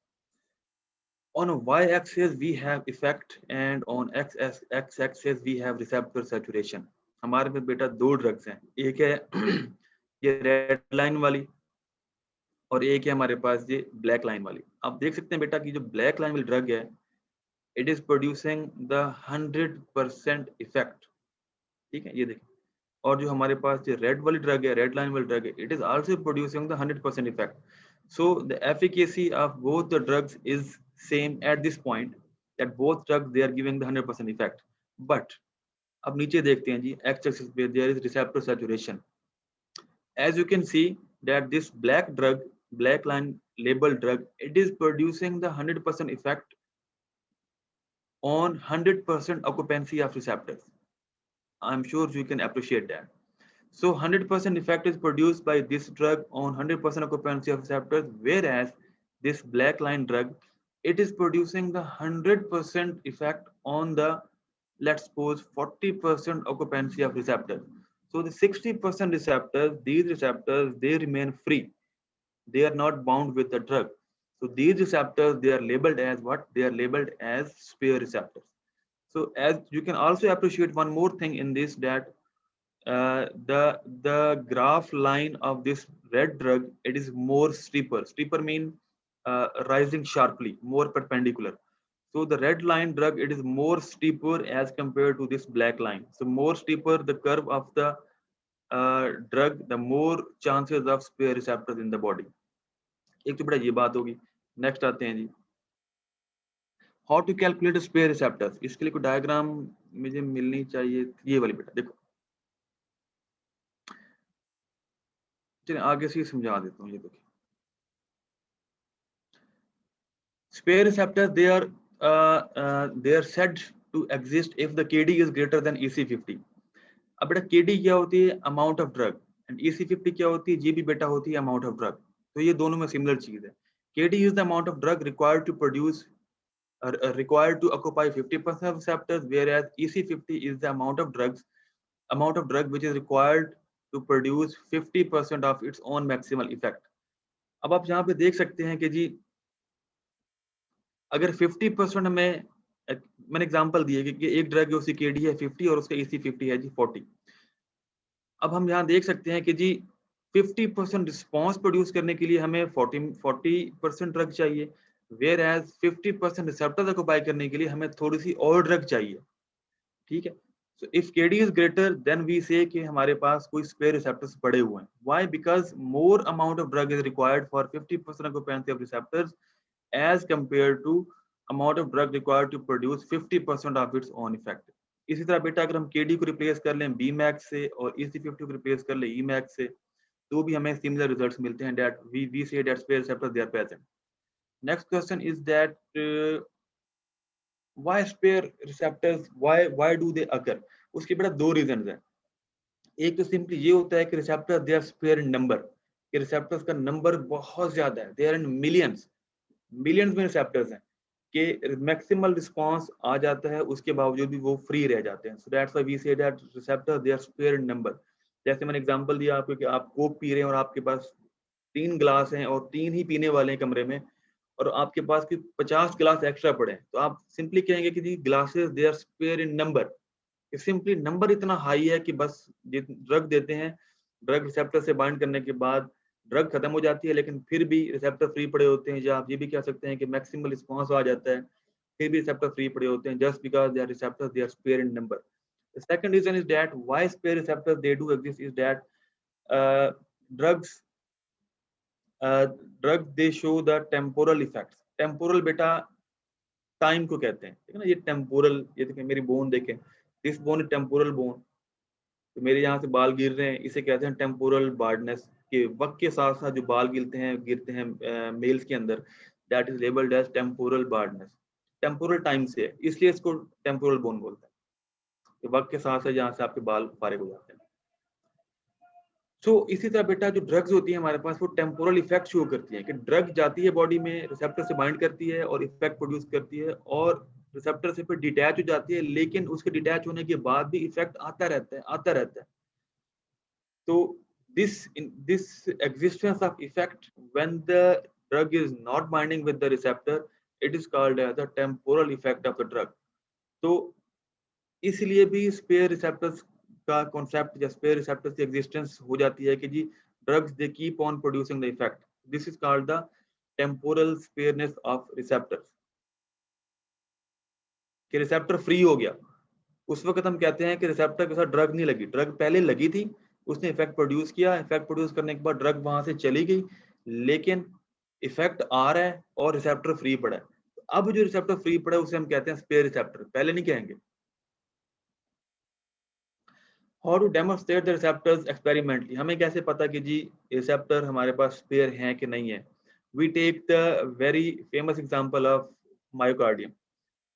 On y axis we have effect and on x axis we have receptor saturation। हमारे में बेटा दो ड्रग्स हैं, एक है ये रेड लाइन वाली और एक है हमारे पास ये ब्लैक लाइन वाली। आप देख सकते हैं बेटा कि जो ब्लैक लाइन वाली ड्रग है, it is producing the 100% effect, ठीक है, ये देखें। और जो हमारे पास ये रेड वाली ड्रग है, रेड लाइन वाली ड्रग है, it is also producing the 100% effect. So the efficacy of both the drugs is same at this point, that both drugs they are giving the 100% effect. But अब नीचे देखते हैं जी, X axis पे there is receptor saturation. As you can see that this black drug, black line labeled drug, it is producing the 100% effect on 100% occupancy of receptors. I'm sure you can appreciate that. So 100% effect is produced by this drug on 100% occupancy of receptors, whereas this black line drug, it is producing the 100% effect on the, let's suppose, 40% occupancy of receptors. So the 60% receptors, these receptors, they remain free. They are not bound with the drug. So these receptors, they are labeled as what? They are labeled as spare receptors. So as you can also appreciate one more thing in this, that the graph line of this red drug, it is more steeper. Steeper mean rising sharply, more perpendicular. So the red line drug, it is more steeper as compared to this black line. So more steeper the curve of the drug, the more chances of spare receptors in the body. एक तो बड़ा ये बात होगी। Next आते हैं जी, how to calculate spare receptors. इसके लिए कोई डायग्राम मुझे मिलनी चाहिए, ये वाली बेटा देखो। चलिए आगे से समझा देता हूँ, ये देखिए। Spare receptors, they are said to exist if the KD is greater than EC50। अब बेटा KD क्या होती है? Amount of drug, and EC50 क्या होती है? जी भी बेटा होती है अमाउंट ऑफ ड्रग। तो ये दोनों में सिमिलर चीज है। KD is the amount of drug required to produce required to occupy 50% of receptors, whereas EC50 is the amount of drug which is required to produce 50% of its own maximal effect। अब आप यहाँ पे देख सकते हैं कि जी अगर 50% में, मैंने एग्जांपल दिए कि एक ड्रग है उसकी KD है 50 और उसका EC50 है जी 40। अब हम यहाँ देख सकते हैं कि जी 50% रिस्पॉन्स प्रोड्यूस करने के लिए हमें 40% ड्रग चाहिए, वेयर एज 50% रिसेप्टर्स ऑक्युपाई करने के लिए हमें थोड़ी सी और ड्रग चाहिए, ठीक है। So if KD is greater than we say कि हमारे पास कोई स्पेयर रिसेप्टर्स पड़े हुए हैं। Why? Because more amount of drug is required for 50% occupancy of receptors as compared to amount of drug required to produce 50% of its own effect। इसी तरह बेटा अगर हम KD को रिप्लेस कर लें Bmax से और EC50 को रिप्लेस कर लें Emax से, तो भी हमें सिमिलर रिजल्ट्स मिलते हैं, that we say that spare receptors they are present। Next question is that why spare receptors, why do they occur? उसके बेटा दो रीजंस हैं। एक तो सिंपली ये होता है कि receptor they are spare in number, कि रिसेप्टर्स का नंबर बहुत ज्यादा है, दे आर इन मिलियंस में रिसेप्टर्स हैं। कि मैक्सिमल रिस्पांस आ जाता है, उसके बावजूद भी वो फ्री रह जाते हैं. So that's why we say that receptor they are spare in number. जैसे मैंने एग्जांपल दिया आपको कि आप कोक पी रहे हैं और आपके पास 3 गिलास हैं और 3 ही पीने वाले हैं कमरे में, और आपके पास भी 50 गिलास एक्स्ट्रा पड़े हैं, तो आप सिंपली कहेंगे कि जी glasses they are spare in number. Simply number इतना हाई है कि बस ड्रग देते हैं, ड्रग रिसेप्टर से बाइंड करने के बाद ड्रग खत्म हो जाती है, लेकिन फिर भी रिसेप्टर फ्री पड़े होते हैं, या आप ये भी कह सकते हैं कि मैक्सिमल रिस्पांस आ जाता है, फिर भी रिसेप्टर फ्री पड़े होते हैं, just because they are receptors they are spare in number. The second reason is that why spare receptors they do exist is that drugs they show the temporal effects. Temporal बेटा time को कहते हैं, ठीक है ना. ये temporal, ये देखिए मेरी बोन देखें, this bone is temporal bone. तो मेरे यहाँ से बाल गिर रहे हैं, इसे कहते हैं टेम्पोरल बार्डनेस. के वक्त के साथ साथ जो बाल गिरते हैं मेल्स के अंदर, that is labelled as temporal bardness. Temporal time से है, इसलिए इसको टेम्पोरल बोन बोलते हैं. तो वक्त के साथ साथ जहाँ से आपके बाल फारिग हो जाते हैं. सो इसी तरह बेटा जो ड्रग्स होती है हमारे पास, वो टेम्पोरल इफेक्ट शो करती है कि ड्रग जाती है बॉडी में, रिसेप्टर से बाइंड करती है और इफेक्ट प्रोड्यूस करती है, और रिसेप्टर से फिर डिटैच हो जाती है, लेकिन उसके डिटैच होने के बाद भी इफेक्ट आता रहता है. तो this existence of effect when the drug is not binding with the receptor, it is called as the temporal effect of the drug. तो इसलिए भी स्पेयर रिसेप्टर्स का कॉन्सेप्ट या स्पेयर रिसेप्टर्स की एग्जिस्टेंस हो जाती है कि जी drugs they keep on producing the effect. This is called the temporal spareness of receptors. कि रिसेप्टर फ्री हो गया, उस वक्त हम कहते हैं कि रिसेप्टर के साथ ड्रग नहीं लगी, ड्रग पहले लगी थी, उसने इफेक्ट प्रोड्यूस किया, इफेक्ट प्रोड्यूस करने के बाद ड्रग वहां से चली गई, लेकिन इफेक्ट आ रहा है और रिसेप्टर फ्री पड़ा है. अब जो रिसेप्टर फ्री पड़ा है उसे हम कहते हैं स्पेयर रिसेप्टर, पहले नहीं कहेंगे. How to demonstrate the receptors experimentally. हमें कैसे पता कि जी रिसेप्टर हमारे पास स्पेयर हैं कि नहीं है. We take the very famous example of myocardium.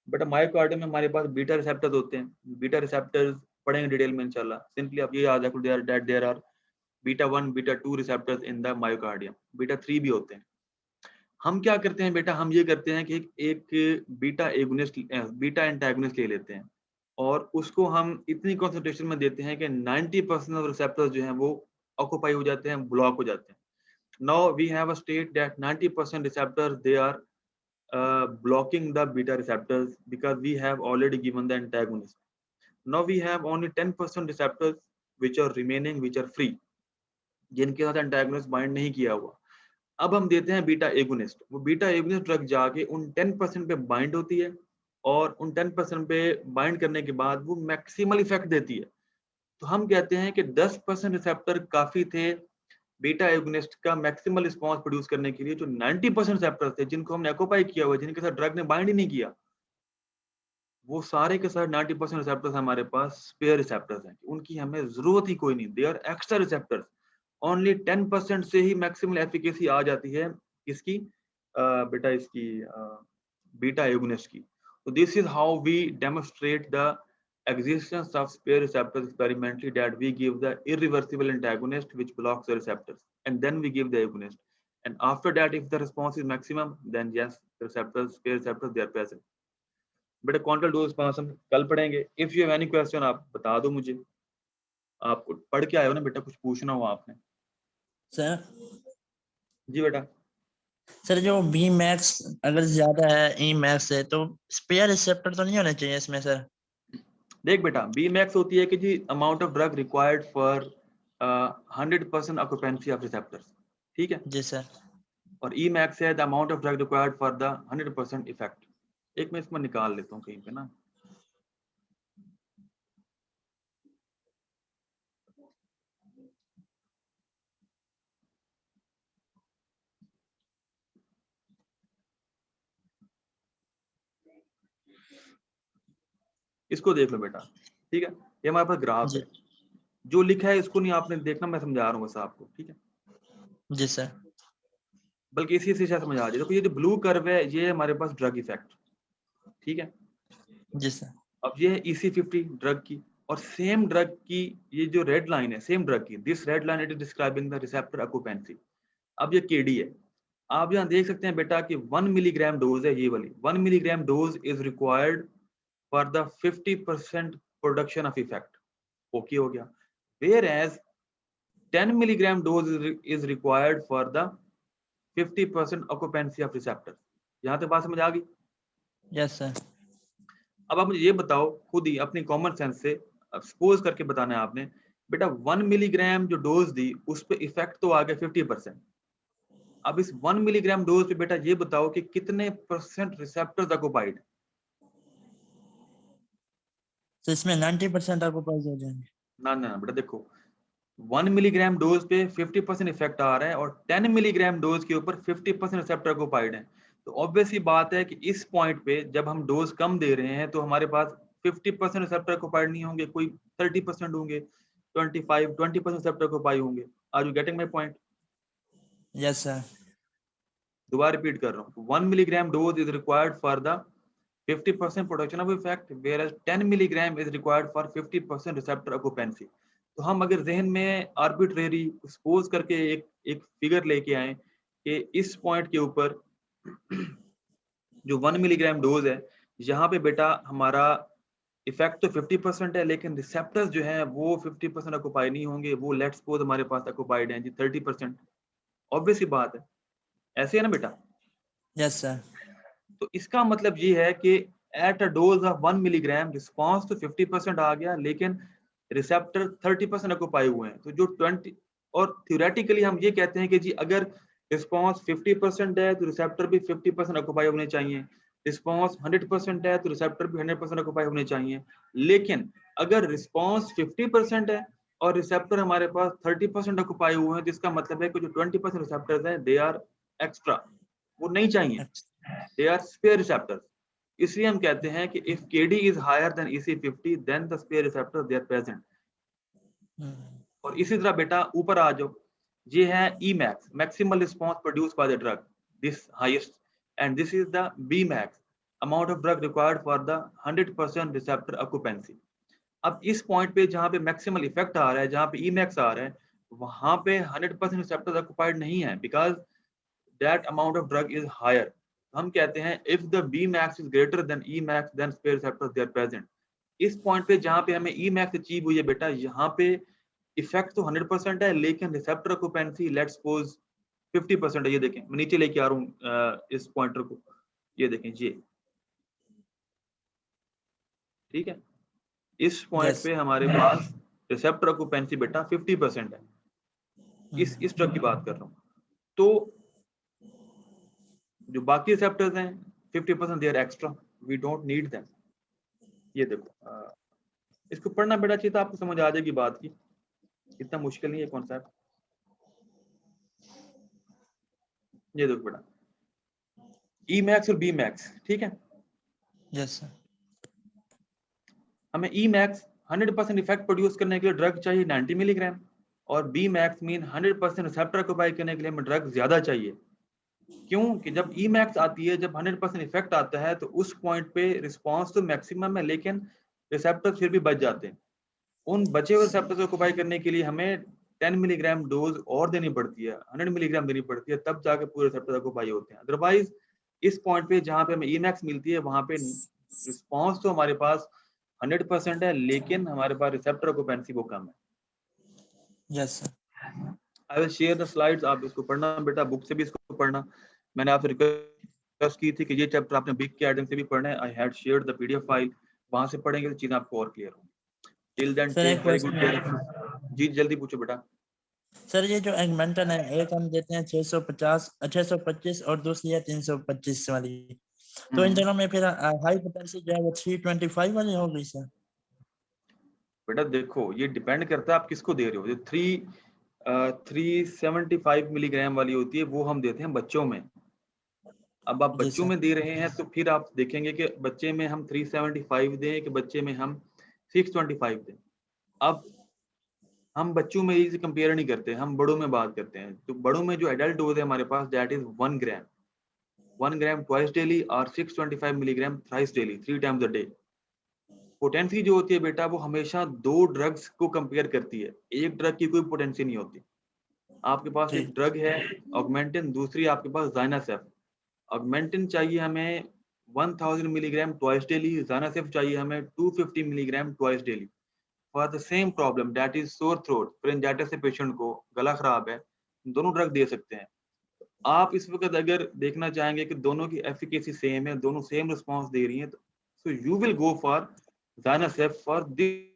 But myocardium में हमारे पास बीटा रिसेप्टर्स होते हैं. बीटा रिसेप्टर्स पढ़ेंगे डिटेल में इंशाल्लाह. सिंपली आप ये याद रखो that there are beta 1 beta 2 receptors in the myocardium. Beta 3 भी होते हैं. हम क्या करते हैं बेटा, हम ये करते हैं कि एक बीटा एगोनिस्ट बीटा एंटागोनिस्ट ले लेते हैं और उसको हम इतनी कंसंट्रेशन में देते हैं कि 90% ऑफ रिसेप्टर्स जो हैं वो ऑक्यूपाई हो जाते हैं, ब्लॉक हो जाते हैं. Now we have a state that 90% receptors they are blocking the beta receptors because we have already given the antagonist. Now we have only 10% receptors which are remaining, which are free, जिनके साथ antagonist bind नहीं किया हुआ. अब हम देते हैं beta agonist. वो बीटा एगोनिस्ट ड्रग जाके उन 10% पे बाइंड होती है और उन 10% पे बाइंड करने के बाद वो मैक्सिमल इफेक्ट देती है. तो हम कहते हैं कि 10% रिसेप्टर काफी थे बीटा एगोनिस्ट का मैक्सिमल रिस्पांस प्रोड्यूस करने के लिए. जो 90% रिसेप्टर्स थे जिनको हमने ऑक्यूपाई किया हुआ, जिनके साथ ड्रग ने बाइंड ही नहीं किया, वो सारे के साथ 90% रिसेप्टर्स हमारे पास स्पेयर रिसेप्टर्स हैं. उनकी हमें जरूरत ही कोई नहीं. They are extra receptors. Only 10% से ही मैक्सिमल एफिकेसी आ जाती है इसकी बेटा इसकी बीटा एगोनिस्ट की. तो this is how we demonstrate the existence of spare receptors experimentally, that we give the irreversible antagonist which blocks the receptors, and then we give the agonist, and after that if the response is maximum, then yes, the receptors, spare receptors, they are present. But a control dose response हम कल पढ़ेंगे. If you have any question आप बता दो मुझे. आप पढ़ के आए हो ना बेटा, कुछ पूछना हो आपने? सर जी बेटा. सर जो बी मैक्स अगर ज्यादा है ई मैक्स है तो स्पेयर रिसेप्टर तो नहीं होने चाहिए इसमें सर? देख बेटा, बी मैक्स होती है कि जी amount of drug required for 100% occupancy of receptors. ठीक है जी सर. और ई मैक्स है the amount of drug required for the 100% effect. एक मैं इसमें निकाल लेता हूँ कहीं पे ना. इसको देख लो बेटा. ठीक है, ये हमारे पास ग्राफ है. जो लिखा है इसको नहीं आपने देखना, मैं समझा रहा हूँ बस आपको. ठीक है जी सर. बल्कि इसी से समझ आ जाए. देखो ये जो ब्लू कर्व है ये हमारे पास ड्रग इफेक्ट. ठीक है जी सर. अब ये है EC50 ड्रग की, और सेम ड्रग की ये जो रेड लाइन है सेम ड्रग की, this red line it is describing the receptor occupancy. अब ये KD है. आप यहाँ देख सकते हैं बेटा कि 1 मिलीग्राम डोज है, ये वाली 1 milligram dose is required for the 50% production of effect. Okay हो गया। Whereas 10 milligram dose is required for the 50% occupancy of receptor. यहाँ तक बात समझ आ गई? Yes sir. अब आप मुझे ये बताओ खुद ही अपनी कॉमन सेंस से सपोज करके बताना है आपने, बेटा 1 मिलीग्राम जो डोज दी उस पे इफेक्ट तो आ गया 50%। अब इस 1 मिलीग्राम डोज पे बेटा ये बताओ कि कितने परसेंट रिसेप्टर्स ऑक्युपाइड? तो इसमें 90% आपको पास हो जाएंगे। ना बेटा देखो, 1 मिलीग्राम डोज पे 50% इफेक्ट आ रहा है और 10 मिलीग्राम डोज के ऊपर 50% रिसेप्टर ऑक्युपाइड है। तो ऑब्वियस ही बात है कि इस पॉइंट पे जब हम डोज कम दे रहे हैं तो हमारे पास 50% रिसेप्टर ऑक्युपाइड नहीं होंगे, कोई 30% होंगे, 20% रिसेप्टर ऑक्युपाइड होंगे। Are you getting my point? Yes sir. दोबारा रिपीट कर रहा हूँ, 1 milligram dose is required for the 50% production of effect, whereas 10 milligram is required for 50% receptor occupancy. तो हम अगर जहन में आर्बिट्रेरी सपोज करके एक फिगर लेके आए कि इस पॉइंट के ऊपर जो 1 मिलीग्राम डोज है, यहाँ पे बेटा हमारा इफेक्ट तो 50% है, लेकिन रिसेप्टर्स जो हैं वो 50% ऑक्युपाई नहीं होंगे, वो लेट्स सपोज हमारे पास ऑक्युपाइड हैं जी 30%। ऑब्वियस ही बात है, ऐसे है ना बेटा? Yes sir. तो इसका मतलब ये है कि at a dose of 1 milligram response तो 50% आ गया, लेकिन रिसेप्टर 30% ऑक्युपाई हुए हैं। तो जो 20 और थ्योरेटिकली हम ये कहते हैं कि जी अगर रिस्पांस 50% है तो रिसेप्टर भी 50% ऑक्युपाई होने चाहिए, रिस्पांस 100% है तो रिसेप्टर भी 100% ऑक्युपाई होने चाहिए। लेकिन अगर रिस्पांस 50% है और रिसेप्टर हमारे पास 30% ऑक्युपाई हुए हैं, तो इसका मतलब है कि जो 20% रिसेप्टर्स हैं दे आर एक्स्ट्रा, वो नहीं चाहिए, they are spare receptors। इसलिए हम कहते हैं कि if KD is higher than EC50 then the spare receptors they are present। और इसी तरह बेटा ऊपर आ जाओ, ये है Emax, maximal response produced by the drug, this highest, and this is the Bmax, amount of drug required for the 100% receptor occupancy। अब इस पॉइंट पे जहाँ पे मैक्सिमल इफेक्ट आ रहा है, जहाँ पे Emax आ रहा है, वहां पे 100% रिसेप्टर्स ऑक्युपाइड नहीं है, because that amount of drug is higher. हम कहते हैं if the Bmax is greater than Emax then spare receptors they are present। इस पॉइंट पे जहाँ पे हमें Emax अचीव हुई है बेटा, यहाँ पे इफेक्ट तो 100% है, लेकिन रिसेप्टर ऑक्युपेंसी लेट्स सपोज 50% है। ये देखें, मैं नीचे लेके आ रहा हूँ इस पॉइंटर को, ये देखें ये, ठीक है? इस पॉइंट पे हमारे पास रिसेप्टर ऑक्युपेंसी बेटा 50% है, इस ड्रग की बात कर रहा हूँ। तो जो बाकी रिसेप्टर्स हैं 50% they are extra, we don't need them. ये देखो, इसको पढ़ना बेटा चाहिए था, आपको समझ आ जाएगी बात की, इतना मुश्किल नहीं है कॉन्सेप्ट। ये देखो बेटा, Emax और Bmax, ठीक है? Yes sir. हमें Emax 100% इफेक्ट प्रोड्यूस करने के लिए ड्रग चाहिए 90 मिलीग्राम, और Bmax मीन 100% रिसेप्टर ऑक्युपाई करने के लिए हमें ड्रग ज्यादा चाहिए। क्यों? कि जब Emax आती है, जब 100% इफेक्ट आता है, तो उस पॉइंट पे रिस्पांस तो मैक्सिमम है, लेकिन रिसेप्टर फिर भी बच जाते हैं। उन बचे हुए रिसेप्टर्स को ऑक्युपाई करने के लिए हमें 10 मिलीग्राम डोज और देनी पड़ती है, 100 मिलीग्राम देनी पड़ती है, तब जाके पूरे रिसेप्टर ऑक्युपाई होते हैं। अदरवाइज इस पॉइंट पे जहाँ पे हमें Emax मिलती है, वहां पे रिस्पांस तो हमारे पास 100% है, लेकिन हमारे पास रिसेप्टर ऑक्युपेंसी वो कम है। Yes sir. I will share the slides, आप इसको पढ़ना बेटा, बुक से भी इसको पढ़ना। मैंने आपसे रिक्वेस्ट की थी कि ये चैप्टर आपने बिग के आइटम से भी पढ़ना है। I had shared the PDF file, वहां से पढ़ेंगे तो चीजें आपको और क्लियर होंगी। Till then take very good care. जी जल्दी पूछो बेटा। सर ये जो एगमेंटन है, एक हम देते हैं 650 625 और दूसरी है 325 वाली, तो इन दोनों में फिर हाई पोटेंशियल जो है वो 325 वाली हो गई सर? बेटा देखो, ये डिपेंड करता है आप किसको दे रहे हो। जो 375 मिलीग्राम वाली होती है वो हम देते हैं बच्चों में। अब आप बच्चों में दे रहे हैं तो फिर आप देखेंगे कि बच्चे में हम 375 दें कि बच्चे में हम 625 दें। अब हम बच्चों में इसे कंपेयर नहीं करते, हम बड़ों में बात करते हैं। तो बड़ों में जो एडल्ट डोज है हमारे पास, that is 1 gram, 1 gram twice daily और 625 milligram thrice daily, 3 times a day. Potency जो होती है बेटा, वो हमेशा दो ड्रग्स को कंपेयर करती है, एक ड्रग की कोई पोटेंसी नहीं होती। आपके पास जी। एक ड्रग है ऑगमेंटिन, दूसरी आपके पास ज़ाइनासेफ। ऑगमेंटिन चाहिए हमें 1000 मिलीग्राम ट्वाइस डेली, ज़ाइनासेफ चाहिए हमें 250 milligram twice daily for the same problem that is sore throat. Pharyngitis से पेशेंट को गला खराब है, दोनों ड्रग दे सकते हैं। आप इस वक्त अगर देखना चाहेंगे कि दोनों की एफिकेसी सेम है, दोनों सेम रिस्पांस दे रही हैं, तो you will go for Zinacef for this